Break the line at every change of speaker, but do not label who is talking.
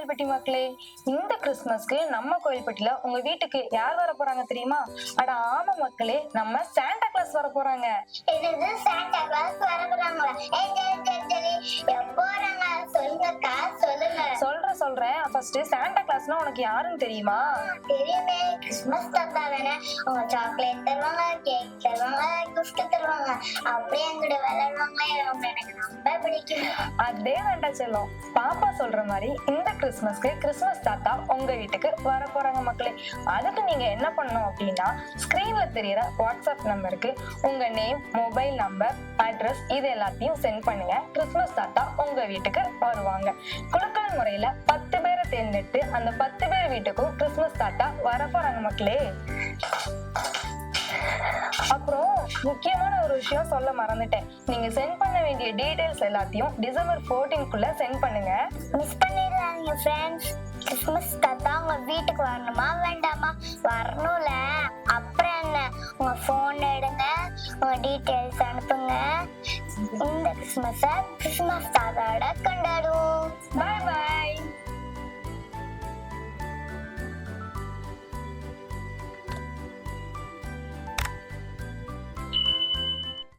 கோயில்பட்டி மக்களே, இந்த கிறிஸ்துமஸ்க்கு நம்ம கோயில்பட்டியில உங்க வீட்டுக்கு யார் வர போறாங்க தெரியுமா? அட ஆமா மக்களே, நம்ம சாண்டா கிளாஸ் வர போறாங்க.
இது சாண்டா கிளாஸ் வர போறாங்களா? சரி எப்போ வராங்க சொல்லுங்கக்கா சொல்லுங்க.
சொல்றேன். ஃபர்ஸ்ட் சாண்டா கிளாஸ்னா உனக்கு யாருன்னு தெரியுமா?
தெரியுமே, கிறிஸ்துமஸ் தாத்தா தானே. அவங்க சாக்லேட் தருவாங்க, கேக் தருவாங்க, கிஃப்ட் தருவாங்க, அப்படியே எங்கிட்ட விளையாடுவாங்க. எனக்கு ரொம்ப பிடிக்கும்.
அதே வேண்டாம் செல்லம், பாப்பா சொல்ற மாதிரி இந்த கிறிஸ்துமஸ்க்கு கிறிஸ்துமஸ் தாத்தா உங்க வீட்டுக்கு வர போறாங்க மக்களே. அதுக்கு நீங்க என்ன பண்ணணும் அப்படின்னா, ஸ்கிரீன்ல தெரியற வாட்ஸ்அப் நம்பருக்கு உங்க நேம், மொபைல் நம்பர், அட்ரஸ் இது எல்லாத்தையும் சென்ட் பண்ணுங்க. கிறிஸ்துமஸ் தாத்தா உங்க வீட்டுக்கு வருவாங்க. குலுக்கல் முறையில 10 பேரை தேர்ந்தெடுத்து அந்த 10 பேர் வீட்டுக்கும் கிறிஸ்துமஸ் தாத்தா வர போறாங்க மக்களே. அப்புறம் முக்கியமான ஒரு விஷயம் சொல்ல மறந்துட்டேன். நீங்க சென்ட் பண்ண வேண்டிய டீடைல்ஸ் எல்லாத்தையும் டிசம்பர் 14க்குள்ள சென்ட் பண்ணுங்க.
மிஸ் பண்ணிடாதீங்க ஃப்ரெண்ட்ஸ். கிறிஸ்துமஸ் தாத்தா உங்க வீட்டுக்கு வரணுமா வேண்டாமா? வரணும்ல. அப்புறம் என்ன, உங்க போன் எடுங்க, உங்க டீடைல்ஸ் அனுப்புங்க. இந்த கிறிஸ்துமஸ கிறிஸ்துமஸ் தாத்தாவோட கொண்டாடுவோம்.
பாய் பாய்.